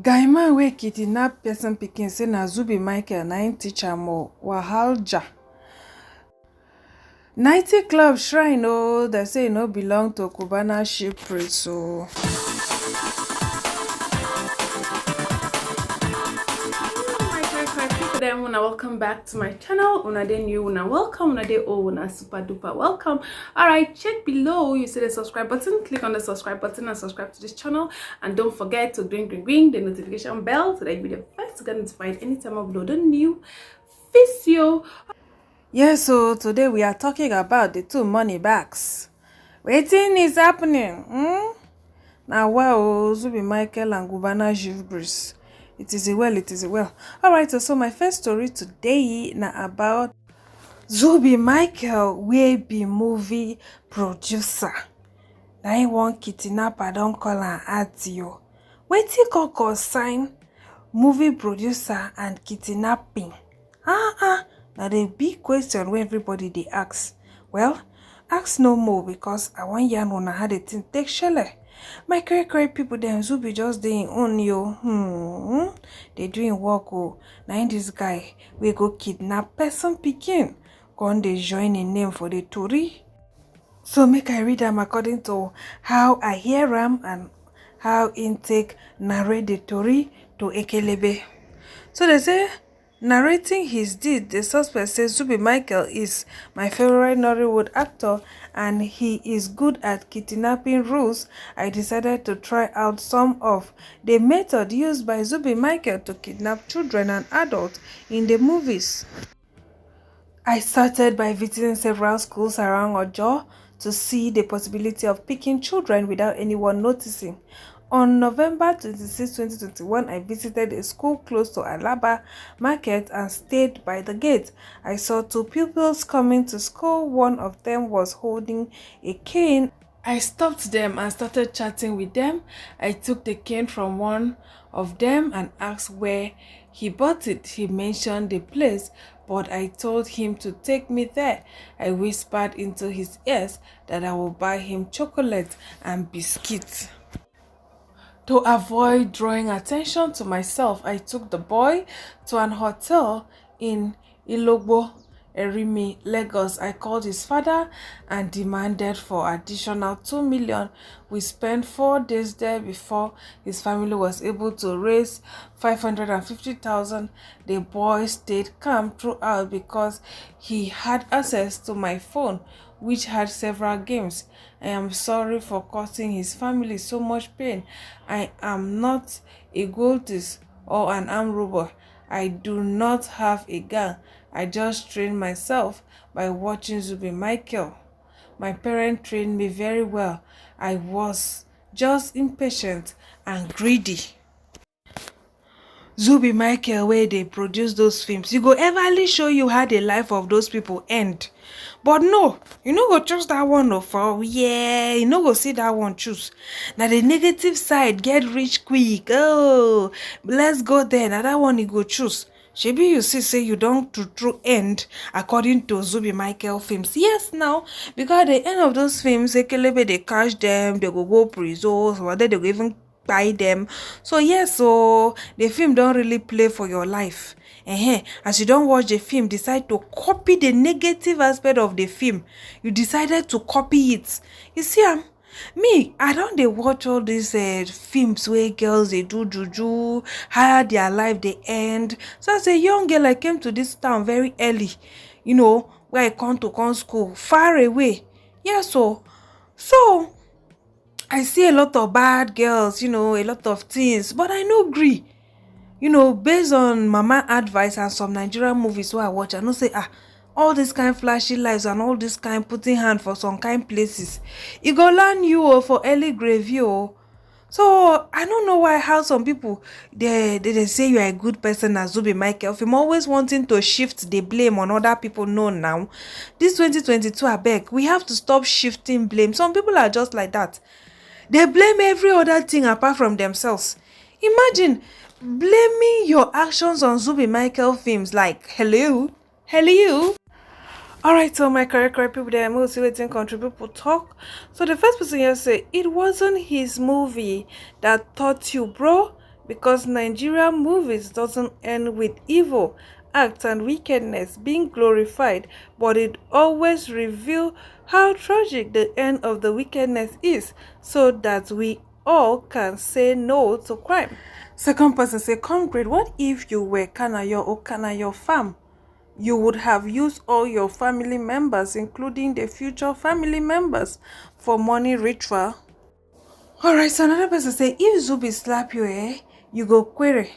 Guy man wey kidnap person pikin say na Zubi Michael na im teach am wahalja. 90 Club Shrine dem say e no belong to Cubana Chief Priest Una welcome back to my channel. Una dey new, una welcome, una dey old, una super duper welcome. Alright, check below, you see the subscribe button, click on the subscribe button and subscribe to this channel, and don't forget to ring the notification bell so that you'll be the first to get notified anytime I upload a new video. Yes, so today we are talking about the two money bags. Wetin is happening? Now wow, Zubi Michael and Cubana Chief Priest. It is well. Alright, so my first story today na about Zubi Michael, wey be movie producer. Na him one kidnapper don call am Adio. Wetin come concern movie producer and kidnapping? Na the big question wey everybody dey ask. Well, ask no more because I wan yarn una how the thing take shele. My correct people dem, Zubi just dey im own yo. Dey do im work na im this guy wey go kidnap person pikin come dey join im name for the tori. So make I read am according to how I hear am and how im take narrate the tori to Ekelebe. So they say, narrating his deed, the suspect says Zubi Michael is my favorite Nollywood actor and he is good at kidnapping rules. I decided to try out some of the method used by Zubi Michael to kidnap children and adults in the movies. I started by visiting several schools around Ojo to see the possibility of picking children without anyone noticing. On November 26, 2021, I visited a school close to Alaba Market and stayed by the gate. I saw two pupils coming to school. One of them was holding a cane. I stopped them and started chatting with them. I took the cane from one of them and asked where he bought it. He mentioned the place, but I told him to take me there. I whispered into his ears that I will buy him chocolate and biscuits. To avoid drawing attention to myself, I took the boy to an hotel in Ilogbo, Erimi, Lagos. I called his father and demanded for additional 2 million. We spent 4 days there before his family was able to raise 550,000. The boy stayed calm throughout because he had access to my phone, which had several games. I am sorry for causing his family so much pain. I am not a gold thief or an armed robber. I do not have a gun. I just trained myself by watching Zubi Michael. My parents trained me very well. I was just impatient and greedy. Zubi Michael, where they produce those films, you go everly show you how the life of those people end. But no, you no go choose that one for you no go see that one choose. Now the negative side get rich quick. Oh, let's go there. Now that one you go choose. Shebi you see say you don't true end according to Zubi Michael films. Yes, now because at the end of those films, Ekelebe they catch them, they go prison, or they go even buy them. So yes, so the film don't really play for your life. As you don't watch the film, decide to copy the negative aspect of the film. You decided to copy it. You see, me, I don't dey watch all these films where girls they do juju, how their life they end. So as a young girl, I came to this town very early, where I come to school far away. Yeah, so I see a lot of bad girls, a lot of things, but I no agree. Based on mama advice and some Nigerian movies where I watch, I know say all this kind of flashy lives and all this kind putting hand for some kind places, it go land you for early grave you. So I don't know how some people they say you are a good person as Zubi Michael. I'm always wanting to shift the blame on other people. No, now this 2022, I beg, we have to stop shifting blame. Some people are just like that. They blame every other thing apart from themselves. Imagine blaming your actions on Zubi Michael films. Like, hello. Alright, so my correct people there, I'm also waiting country people talk. So the first person here say it wasn't his movie that taught you, bro. because Nigerian movies doesn't end with evil acts and wickedness being glorified, but it always reveals how tragic the end of the wickedness is, so that we all can say no to crime. Second person say, Comrade, what if you were Kanayo or Kanayo fam? You would have used all your family members, including the future family members, for money ritual. Alright, so another person say, if Zubi slap you, you go query.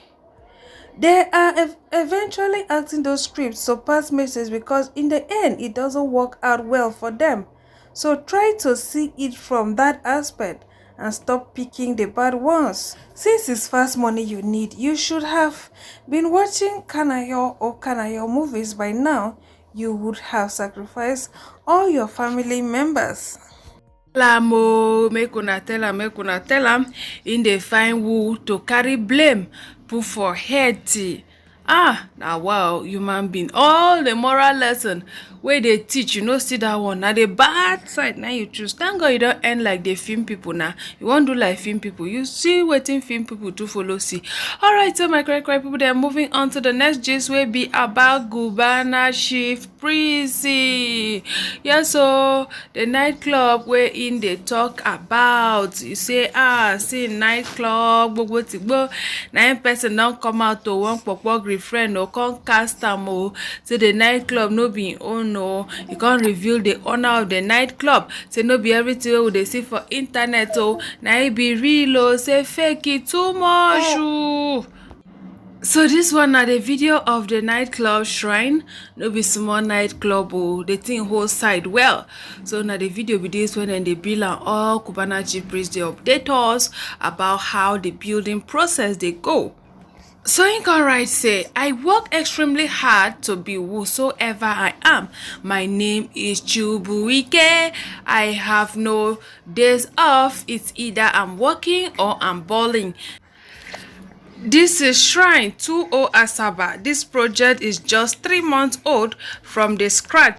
They are eventually acting those scripts to pass messages because in the end, it doesn't work out well for them. So try to see it from that aspect and stop picking the bad ones. Since it's fast money you need, you should have been watching Kanayo or Kanayo movies by now. You would have sacrificed all your family members. Make una tell am, in dey find who to carry blame put for head. Now wow, human being, all the moral lesson wey dey teach, you no see that one na the bad side na you choose. Thank God you don end like the film people. Now you wan do like film people, you see wetin film people to follow see. Alright, so my correct people, they are moving on to the next gist wey be about Cubana Chief Priest. Yes, so the nightclub wey in dey talk about, you say see nightclub gbogbo tigbo na im person don come out to one pokpo gree friend or come cast am say the nightclub no be im own e come reveal the owner of the nightclub, say no be everything wey we dey see for internet na e be real say fake it too much. So this one na the video of the nightclub Shrine. No be small nightclub the thing whole side well. So na the video be this when they build and all Cubana Chief Priest they update us about how the building process they go. So in can write say, I work extremely hard to be whosoever I am. My name is Chubuike. I have no days off. It's either I'm working or I'm balling. This is Shrine 20 Asaba. This project is just 3 months old from the scratch,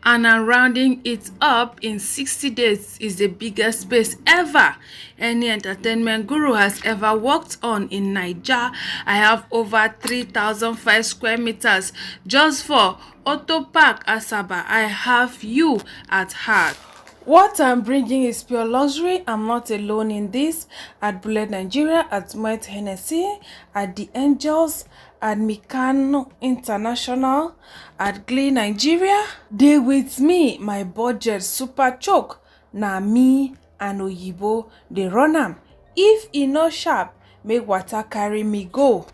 and I'm rounding it up in 60 days. Is the biggest space ever any entertainment guru has ever worked on in Nigeria. I have over 3,005 square meters just for Auto Park Asaba. I have you at heart. What I'm bringing is pure luxury. I'm not alone in this. At Bullet Nigeria, at Moet Hennessy, at The Angels, at Mikano International, at Glee Nigeria. They with me, my budget super choke. Na me and Oyibo, they run am. If e no sharp, make water carry me go.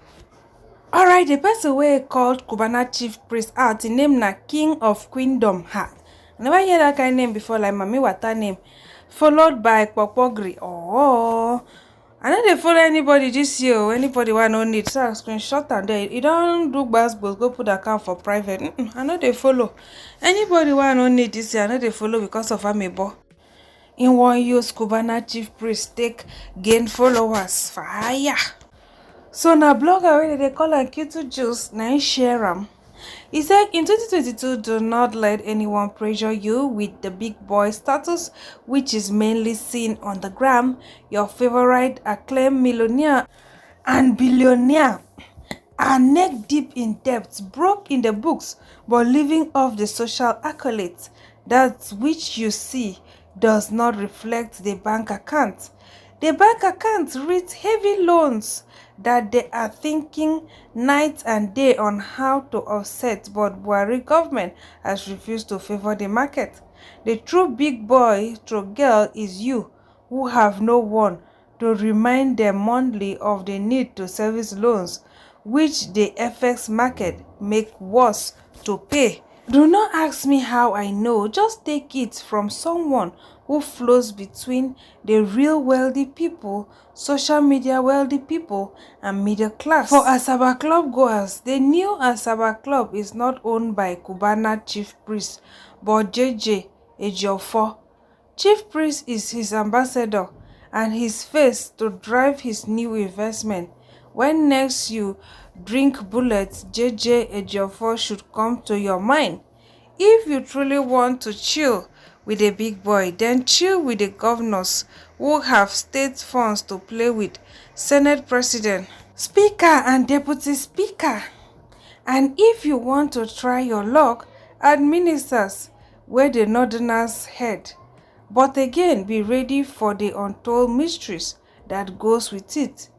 Alright, the person wey called Cubana Chief Priest out, the name na King of Queendom. I never hear that kind of name before, like Mami Wata name, followed by Popogri. I know they follow anybody this year. Anybody want no need, so I screenshot and there. You don't do basketball, go put account for private. I know they follow. Anybody want no need this year, I know they follow because of Amebo. In one use Cubana Chief Priest take gain followers. Fire. So na blogger wey they call am Q2 Juice, na share am. He said, in 2022, do not let anyone pressure you with the big boy status, which is mainly seen on the gram. Your favorite acclaimed millionaire and billionaire are neck deep in debt, broke in the books, but living off the social accolades. That which you see does not reflect the bank account. The bank account reads heavy loans that they are thinking night and day on how to offset, but Buhari government has refused to favor the market. The true big boy, true girl is you, who have no one to remind them monthly of the need to service loans, which the FX market make worse to pay. Do not ask me how I know, just take it from someone who flows between the real wealthy people, social media wealthy people, and middle class. For Asaba Club goers, the new Asaba Club is not owned by Cubana Chief Priest, but JJ Ejiofor. Chief Priest is his ambassador and his face to drive his new investment. When next you drink bullets, JJ Ejiofor should come to your mind. If you truly want to chill with a big boy, then chill with the governors who have state funds to play with, Senate President, Speaker and Deputy Speaker. And if you want to try your luck, add ministers where the northerners head. But again, be ready for the untold mysteries that goes with it.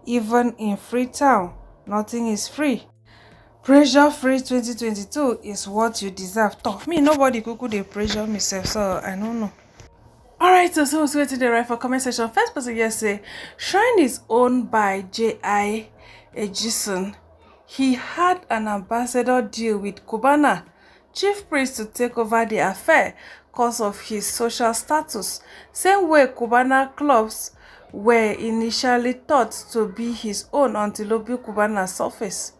Even in Freetown, nothing is free. Pressure free 2022 is what you deserve. Talk me, nobody could dey pressure myself, so I don't know. Alright, so who's waiting the right for comment section? First person here say Shrine is owned by J.I. Ejison. He had an ambassador deal with Cubana chief priest to take over the affair cause of his social status. Same way Cubana clubs were initially thought to be his own until Obi Cubana surfaced.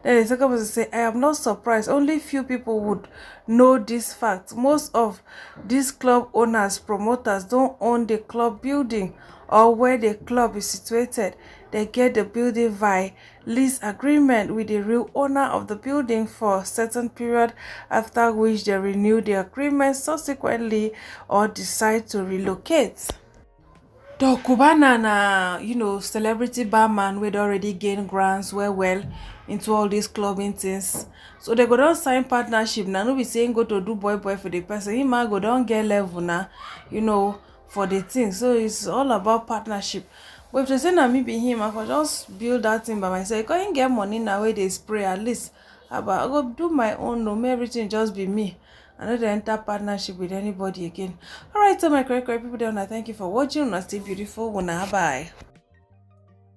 Then the second person say, I am not surprised. Only few people would know this fact. Most of these club owners, promoters don't own the club building or where the club is situated. They get the building via lease agreement with the real owner of the building for a certain period, after which they renew the agreement subsequently or decide to relocate. The Cubana na, celebrity barman wey already gain grants well into all these clubbing things. So they go don sign partnership. Now no be saying go to do boy for the person. Him go don get level now, for the thing. So it's all about partnership. But if they say na me be him, I could just build that thing by myself. Because him get money now where they spray at least. I go do my own, no, make everything just be me. I know they enter partnership with anybody again. Alright, so my correct people there, thank you for watching. Stay beautiful. Bye.